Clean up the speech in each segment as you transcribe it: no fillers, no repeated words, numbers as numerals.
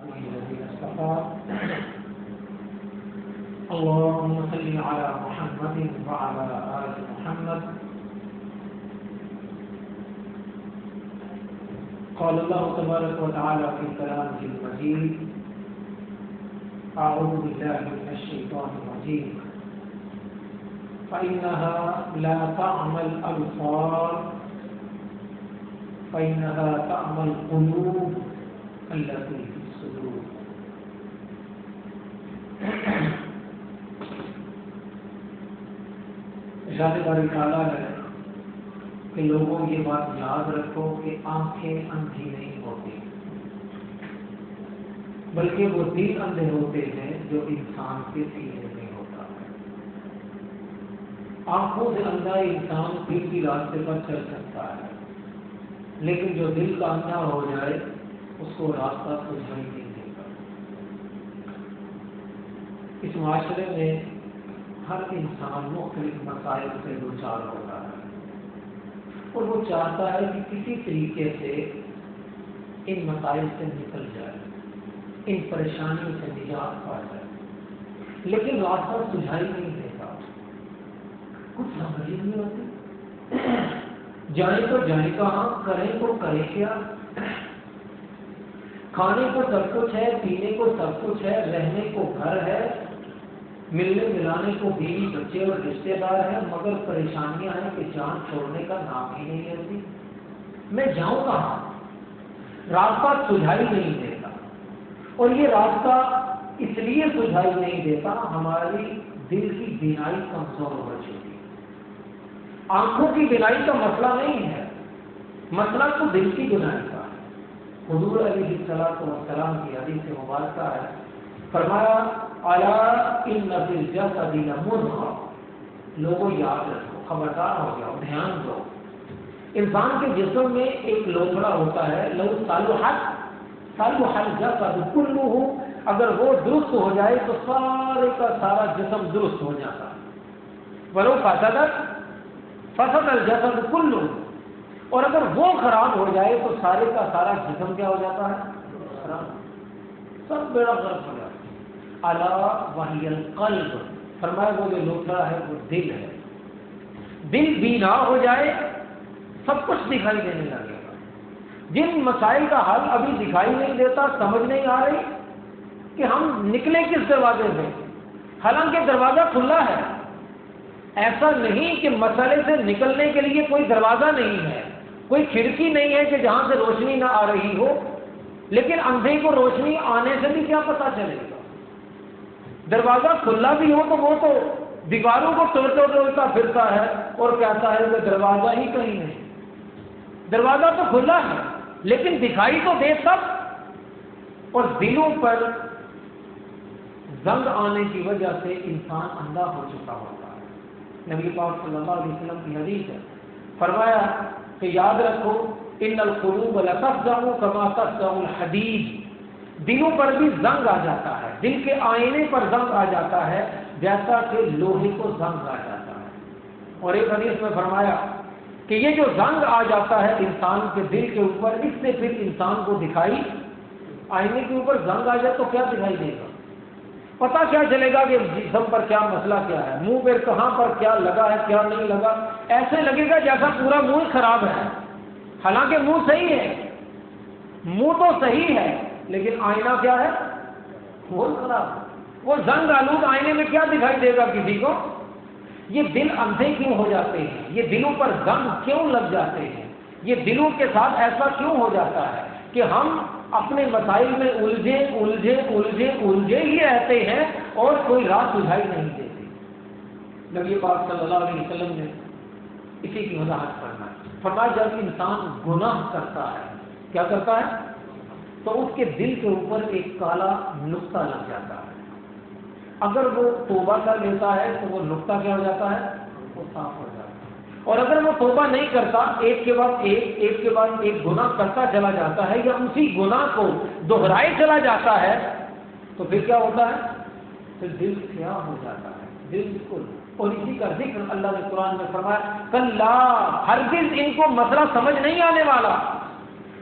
الذين اصطفى اللهم صل على محمد وعلى آل محمد قال الله تبارك وتعالى في كلامه المجيد أعوذ بالله من الشيطان الرجيم فإنها لا تعمى الأبصار فإنها تعمى القلوب التي في الصدور. ارشاد باری تعالیٰ ہے کہ لوگوں یہ بات یاد رکھو کہ آنکھیں اندھی نہیں ہوتی بلکہ وہ دل اندھے ہوتے ہیں جو انسان کے سینے میں ہوتا ہے. آنکھوں سے اندھا انسان دل کی راستے پر چل سکتا ہے لیکن جو دل کا اندھا ہو جائے اس کو راستہ سجھائی نہیں دیتا. اس معاشرے میں ہر انسان مختلف مسائل سے دوچار ہوتا ہے اور وہ چاہتا ہے کہ کسی طریقے سے ان مسائل سے نکل جائے, ان پریشانیوں سے نجات پا جائے, لیکن راستہ سجھائی نہیں دیتا. کچھ سمجھ ہی نہیں ہوتی. جائیں تو جائیں کہاں, کریں تو کریں کیا. کھانے کو سب کچھ ہے, پینے کو سب کچھ ہے, رہنے کو گھر ہے, ملنے ملانے کو بیوی بچے اور رشتے دار ہیں, مگر پریشانیاں ہیں کہ جان چھوڑنے کا نام ہی نہیں لیتی. میں جاؤں کہاں؟ راستہ سجھائی نہیں دیتا. اور یہ راستہ اس لیے سجھائی نہیں دیتا, ہماری دل کی بینائی کمزور ہو چکی ہے. آنکھوں کی بینائی کا مسئلہ نہیں ہے, مسئلہ تو دل کی بینائی کا ہے. حضور علیہ السلام کی حدیث مبارکہ ہے, فرمایا الا ان فی الجسد مضغہ, لوگوں یاد رکھو, خبردار ہو جاؤ, دھیان دو. انسان کے جسم میں ایک لوتھڑا ہوتا ہے, لو صلحت الجسد کلہ, اگر وہ درست ہو جائے تو سارے کا سارا جسم درست ہو جاتا ہے. ولو فسد الجسد کلہ, اور اگر وہ خراب ہو جائے تو سارے کا سارا جسم کیا ہو جاتا ہے؟ خراب, سب بیڑا غرق ہو جاتا ہے. الا وہی القلب, فرمایا وہ جو لوٹھڑا ہے وہ دل ہے. دل بینا ہو جائے سب کچھ دکھائی دینے لگے گا. جن مسائل کا حل ابھی دکھائی نہیں دیتا, سمجھ نہیں آ رہی کہ ہم نکلے کس دروازے سے, حالانکہ دروازہ کھلا ہے. ایسا نہیں کہ مسئلے سے نکلنے کے لیے کوئی دروازہ نہیں ہے, کوئی کھڑکی نہیں ہے کہ جہاں سے روشنی نہ آ رہی ہو, لیکن اندھے کو روشنی آنے سے بھی کیا پتہ چلے گا. دروازہ کھلا بھی ہو تو وہ تو دیواروں کو توڑتا پھرتا ہے اور کہتا ہے کہ دروازہ ہی کہیں نہیں. دروازہ تو کھلا ہے لیکن دکھائی تو دے سب, اور دلوں پر زنگ آنے کی وجہ سے انسان اندھا ہو چکا ہوتا ہے. نبی پاک صلی اللہ علیہ وسلم کی حدیث ہے, فرمایا کہ یاد رکھو ان القلوب لتفزع کما تفزع الحدید, دلوں پر بھی زنگ آ جاتا ہے, دل کے آئینے پر زنگ آ جاتا ہے جیسا کہ لوہے کو زنگ آ جاتا ہے. اور ایک حدیث میں فرمایا کہ یہ جو زنگ آ جاتا ہے انسان کے دل کے اوپر, اس سے پھر انسان کو دکھائی, آئینے کے اوپر زنگ آ جائے تو کیا دکھائی دے گا؟ پتہ کیا چلے گا کہ جسم پر کیا مسئلہ کیا ہے, منہ پہ کہاں پر کیا لگا ہے کیا نہیں لگا. ایسے لگے گا جیسا پورا منہ خراب ہے, حالانکہ منہ صحیح ہے, منہ تو صحیح ہے لیکن آئینہ کیا ہے؟ وہ خراب. وہ زنگ آلود آئینے میں کیا دکھائی دے گا کسی کو؟ یہ دل اندھے کیوں ہو جاتے ہیں, یہ دلوں پر زنگ کیوں لگ جاتے ہیں, یہ دلوں کے ساتھ ایسا کیوں ہو جاتا ہے کہ ہم اپنے مسائل میں الجھے ہی رہتے ہیں اور کوئی راہ سجھائی نہیں دیتے. نبی پاک صلی اللہ علیہ وسلم نے اسی کی وضاحت فرمایا جب انسان گناہ کرتا ہے, کیا کرتا ہے, تو اس کے دل کے اوپر ایک کالا نقطہ لگ جاتا ہے. اگر وہ توبہ کر لیتا ہے تو وہ نقطہ کیا ہو جاتا ہے؟ وہ صاف ہو جاتا ہے. اور اگر وہ توبہ نہیں کرتا, ایک کے بعد ایک گناہ کرتا چلا جاتا ہے یا اسی گناہ کو دہرائے چلا جاتا ہے تو پھر کیا ہوتا ہے؟ پھر دل سیاہ ہو جاتا ہے, دل بالکل. اور اسی کا ذکر اللہ نے قرآن میں فرمایا, کلا ہرگز ان کو مسئلہ سمجھ نہیں آنے والا.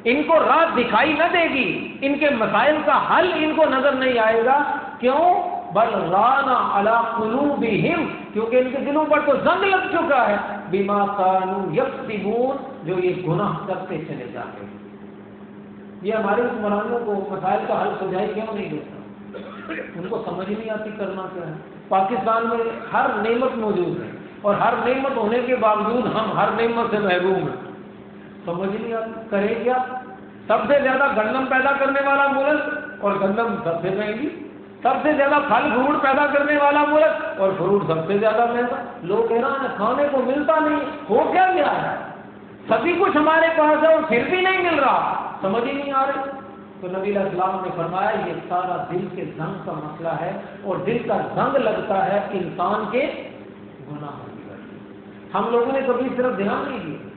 ان کو راہ دکھائی نہ دے گی، ان کے مسائل کا حل ان کو نظر نہیں آئے گا. کیوں؟ بل ران علی قلوبہم، کیونکہ ان کے دلوں پر تو زنگ لگ چکا ہے، بما کانوا یکسبون، جو یہ گناہ کرتے چلے جاتے ہیں. یہ ہمارے حکمرانوں کو مسائل کا حل سجائی کیوں نہیں دیتا؟ ان کو سمجھ نہیں آتی کرنا کیا ہے. پاکستان میں ہر نعمت موجود ہے اور ہر نعمت ہونے کے باوجود ہم ہر نعمت سے محروم ہیں. سمجھ نہیں آتی کرے کیا؟ سب سے زیادہ گندم پیدا کرنے والا ملک اور گندم سب سے مہنگی، سب سے زیادہ پھل فروٹ پیدا کرنے والا ملک اور فروٹ سب سے زیادہ مہنگا. لوگ حیران ہیں کھانے کو ملتا نہیں، ہو کیا گیا ہے؟ سبھی کچھ ہمارے پاس ہے اور پھر بھی نہیں مل رہا، سمجھ ہی نہیں آ رہی. تو نبی علیہ السلام نے فرمایا یہ سارا دل کے زنگ کا مسئلہ ہے، اور دل کا زنگ لگتا ہے انسان کے گناہوں کی وجہ سے. ہم لوگوں نے کبھی اس طرف دھیان نہیں دیا،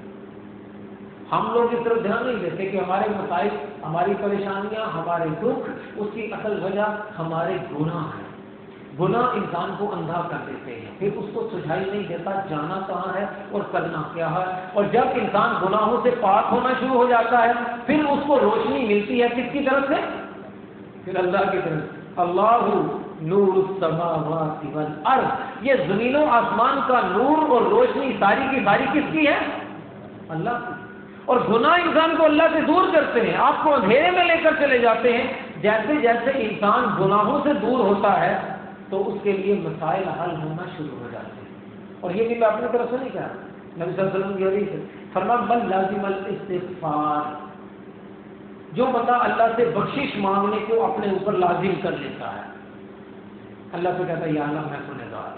ہم لوگ اس طرف دھیان نہیں دیتے کہ ہمارے مسائل، ہماری پریشانیاں، ہمارے دکھ، اس کی اصل وجہ ہمارے گناہ ہیں. گناہ انسان کو اندھا کر دیتے ہیں، پھر اس کو سجھائی نہیں دیتا جانا کہاں ہے اور کرنا کیا ہے. اور جب انسان گناہوں سے پاک ہونا شروع ہو جاتا ہے پھر اس کو روشنی ملتی ہے کس کی طرف سے؟ پھر اللہ کی طرف سے. اللہ نور السماوات والارض، یہ زمین و آسمان کا نور اور روشنی ساری کی ساری کس کی ہے؟ اللہ کی. اور گناہ انسان کو اللہ سے دور کرتے ہیں، آپ کو اندھیرے میں لے کر چلے جاتے ہیں. جیسے جیسے انسان گناہوں سے دور ہوتا ہے تو اس کے لیے مسائل حل ہونا شروع ہو جاتے ہیں. اور یہ بھی میں اپنی طرف سے نہیں کہا، نبی صلی اللہ علیہ وسلم کی حدیث ہے، فرمایا من لازم الاستغفار، جو بندہ اللہ سے بخشش مانگنے کو اپنے اوپر لازم کر لیتا ہے، اللہ سے کہتا ہے یا اللہ میں گنہگار،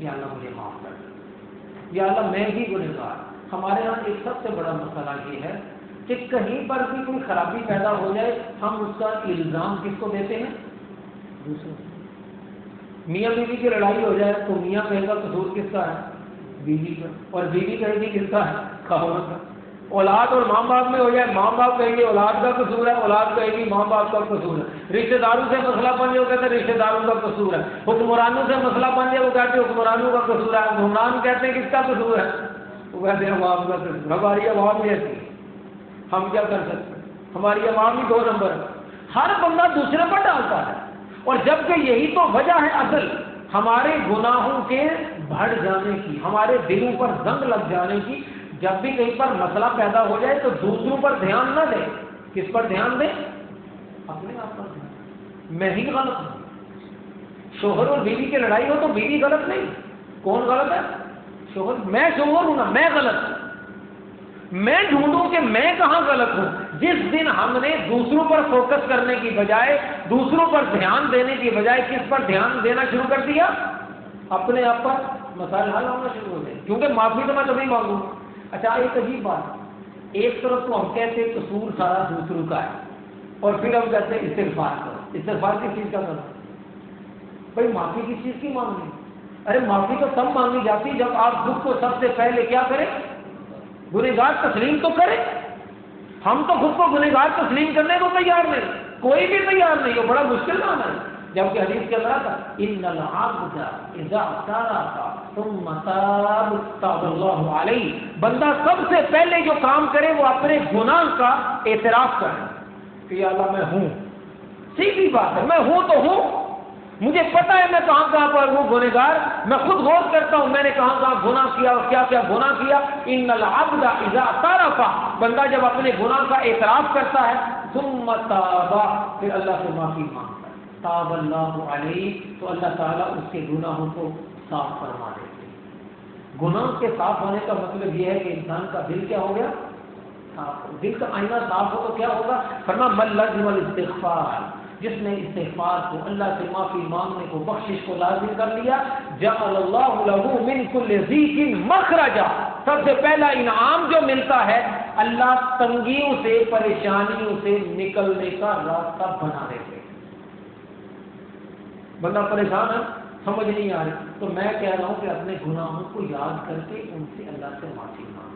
یا اللہ مجھے معاف کر دے، یا اللہ میں ہی گنہگار. ہمارے یہاں ایک سب سے بڑا مسئلہ یہ ہے کہ کہیں پر بھی کوئی خرابی پیدا ہو جائے ہم اس کا الزام کس کو دیتے ہیں؟ دوسروں. میاں بیوی کی لڑائی ہو جائے تو میاں کہے گا قصور کس کا ہے؟ بیوی کا. اور بیوی کہے گی کس کا ہے؟ خاوند کا. اولاد اور ماں باپ میں ہو جائے ماں باپ کہیں گے اولاد کا قصور ہے، اولاد کہے گی ماں باپ کا قصور ہے. رشتہ داروں سے مسئلہ بن جائے وہ کہتے ہیں رشتہ داروں کا قصور ہے. حکمرانوں سے مسئلہ بن جائے وہ کہتے ہیں حکمرانوں کا قصور ہے. حکمران کہتے ہیں کس کا قصور ہے؟ وہ کہتے ہیں عوام کا قصور. ہماری عوام نہیں ایسی، ہم کیا کر سکتے ہیں؟ ہماری عوام ہی 2 نمبر ہے. ہر بندہ دوسرے پر ڈالتا ہے. اور جبکہ یہی تو وجہ ہے اصل ہمارے گناہوں کے بڑھ جانے کی، ہمارے دلوں پر زنگ لگ جانے کی. جب بھی کہیں پر مسئلہ پیدا ہو جائے تو دوسروں پر دھیان نہ دیں. کس پر دھیان دیں؟ اپنے آپ پر دھیان. میں ہی غلط ہوں. شوہر اور بیوی کی لڑائی ہو تو بیوی غلط نہیں، کون غلط ہے؟ شوہر. میں شوہر ہوں نا، میں غلط ہوں. میں ڈھونڈوں کہ میں کہاں غلط ہوں. جس دن ہم نے دوسروں پر فوکس کرنے کی بجائے، دوسروں پر دھیان دینے کی بجائے کس پر دھیان دینا شروع کر دیا؟ اپنے آپ پر، مسائل حل ہونا شروع ہو جائے. کیونکہ معافی تو میں کبھی مانگوں. اچھا ایک عجیب بات، ایک طرف تو ہم کہتے ہیں قصور سارا دوسروں کا ہے اور پھر ہم کہتے ہیں استغفار کرو. استغفار کس چیز کا کرو؟ بھائی معافی کس چیز کی مانگنی؟ ارے معافی تو تب مانگی جاتی جب آپ خود کو سب سے پہلے کیا کریں؟ گنہگار تسلیم تو کریں. ہم تو خود کو گنہگار تسلیم کرنے کو تیار نہیں، کوئی بھی تیار نہیں. وہ بڑا مشکل کام ہے. جبکہ حدیث کے اندر تھا ان العبد اذا اعترف ثم تاب تاب اللہ علیہ، بندہ سب سے پہلے جو کام کرے وہ اپنے گناہ کا اعتراف کرے کہ یا اللہ میں ہوں. سیدھی بات ہے، میں ہوں تو ہوں، مجھے پتا ہے میں کہاں کہاں پر ہوں گنہگار. میں خود غور کرتا ہوں میں نے کہاں کہاں گناہ کیا اور کیا کیا گناہ کیا. ان العبد اذا اعترف، بندہ جب اپنے گناہ کا اعتراف کرتا ہے ثم تاب، پھر اللہ سے معافی مانگتا ہے، تاب اللہ علیہ، تو اللہ تعالیٰ اس کے گناہوں کو صاف فرما دیتے ہیں. گناہ کے صاف ہونے کا مطلب یہ ہے کہ انسان کا دل کیا ہو گیا؟ صاف. دل کا آئینہ صاف ہو تو کیا ہوگا؟ فرمایا من لزم الاستغفار، جس نے استغفار کو، اللہ سے معافی مانگنے کو، بخشش کو لازم کر لیا، جعل اللہ لہ من کل ضیق مخرجا، سب سے پہلا انعام جو ملتا ہے اللہ تنگیوں سے، پریشانیوں سے نکلنے کا راستہ بنا دیتے. بندہ پریشان ہے، سمجھ نہیں آ رہی، تو میں کہہ رہا ہوں کہ اپنے گناہوں کو یاد کر کے ان سے اللہ سے معافی مانگے.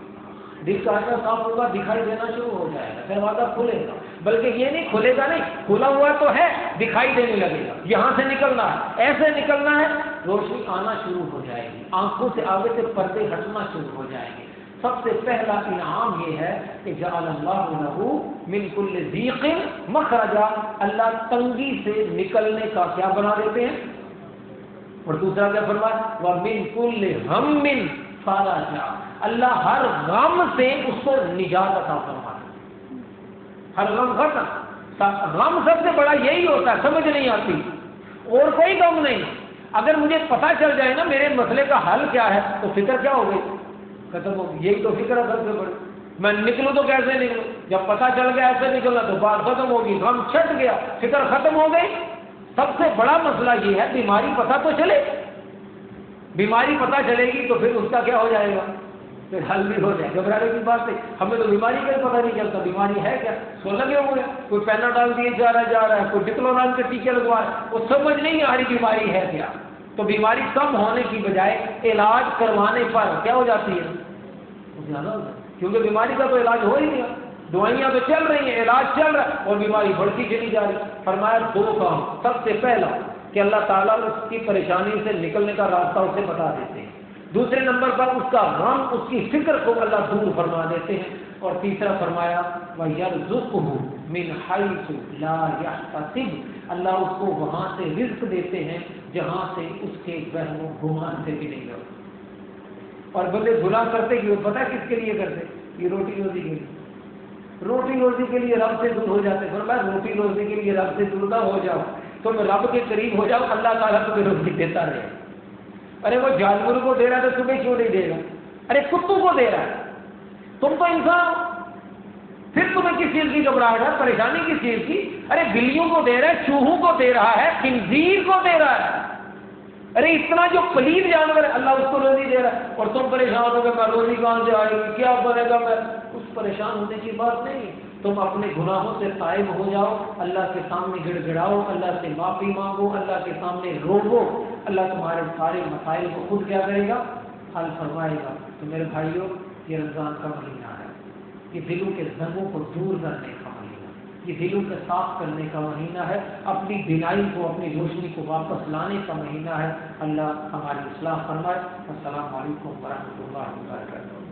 دل کا آئینہ صاف ہوگا، دکھائی دینا شروع ہو جائے گا، دروازہ کھلے گا. بلکہ یہ نہیں کھلے گا نہیں، کھلا ہوا تو ہے، دکھائی دینے لگے گا. یہاں سے نکلنا ہے، ایسے نکلنا ہے، روشنی آنا شروع ہو جائے گی، آنکھوں سے آگے سے پردے ہٹنا شروع ہو جائیں گے. سب سے پہلا انعام یہ ہے کہ جعل اللہ لہ من کل ضیق مخرجا، اللہ تنگی سے نکلنے کا کیا بنا دیتے ہیں. اور دوسرا کیا فرمایا، وَمِن كُلِّ هَمٍّ فَرَجًا، اللہ ہر غم سے اس کو نجات عطا فرماتا، ہر غم ختم. غم سب سے بڑا یہی ہوتا ہے، سمجھ نہیں آتی، اور کوئی غم نہیں. اگر مجھے پتہ چل جائے نا میرے مسئلے کا حل کیا ہے تو فکر کیا ہو گئی، ختم ہوگی. یہی تو فکر ہے سب سے بڑی. میں نکلوں تو کیسے نکلوں، جب پتہ چل گیا ایسے نکلنا تو بات ختم ہوگی، غم چھٹ گیا، فکر ختم ہو گئی. سب سے بڑا مسئلہ یہ ہے بیماری پتہ تو چلے، بیماری پتہ چلے گی تو پھر اس کا کیا ہو جائے گا، پھر حل بھی ہو جائے. گھبرانے کی بات نہیں، ہمیں تو بیماری کا ہی پتہ نہیں چلتا بیماری ہے کیا. سو لگے ہوئے کوئی پیناڈول دیے جا رہا ہے، کوئی ڈکلوران کے ٹیکے لگوا رہا ہے، وہ سمجھ نہیں آ رہی بیماری ہے کیا. تو بیماری کم ہونے کی بجائے علاج کروانے پر کیا ہو جاتی ہے، زیادہ ہو جاتی ہے. کیونکہ بیماری کا تو علاج ہو ہی نہیں ہے، دوائیاں تو چل رہی ہیں، علاج چل رہا ہے اور بیماری بڑھتی چلی جا رہی ہے. فرمایا دو کام، سب سے پہلا کہ اللہ تعالیٰ اس کی پریشانی سے نکلنے کا راستہ اسے بتا دیتے ہیں. دوسرے نمبر پر اس کا غم، اس کی فکر کو اللہ دور فرما دیتے ہیں. اور تیسرا فرمایا وَيَرْزُقْهُ مِنْ حَيْثُ لَا يَحْتَسِبُ، اللہ اس کو وہاں سے رزق دیتے ہیں جہاں سے اس کے وہم و گمان سے بھی نہیں ہوتا. اور بندے گناہ کرتے کہ وہ پتہ کس کے لیے کرتے، یہ روٹی روزی کے لیے. روٹی روزی کے لیے رب سے دور ہو جاتے. فرمایا روٹی روزی کے لیے رب سے دور نہ ہو جاؤ، تم رب کے قریب ہو جاؤ، اللہ تعالیٰ تمہیں روزی دیتا رہے. ارے وہ جانوروں کو دے رہا ہے تو تمہیں کیوں نہیں دے گا؟ ارے کتوں کو دے رہا ہے، تم تو انسان، پھر تمہیں کس چیز کی گھبراہٹ ہے، پریشانی کس چیز کی؟ ارے بلیوں کو دے رہا ہے، چوہوں کو دے رہا ہے، خنزیر کو دے رہا ہے. ارے اتنا جو پلید جانور ہے اللہ اس کو روزی دے رہا ہے، اور تم پریشان ہو گے میں روزی کہاں سے آئے گی، کیا بنے گا. میں اس پریشان ہونے کی بات نہیں. تم اپنے گناہوں سے قائم ہو جاؤ، اللہ کے سامنے گڑ گڑاؤ، اللہ سے معافی مانگو، اللہ کے سامنے روو، اللہ تمہارے سارے مسائل کو خود کیا کرے گا، حل فرمائے گا. تو میرے بھائیوں، یہ رمضان کا مہینہ ہے، یہ دلوں کے زنگوں کو دور کرنے کا مہینہ، یہ دلوں کو صاف کرنے کا مہینہ ہے، اپنی بینائی کو، اپنی روشنی کو واپس لانے کا مہینہ ہے. اللہ ہماری اصلاح فرمائے. السلام علیکم ورحمۃ اللہ وبرکاتہ.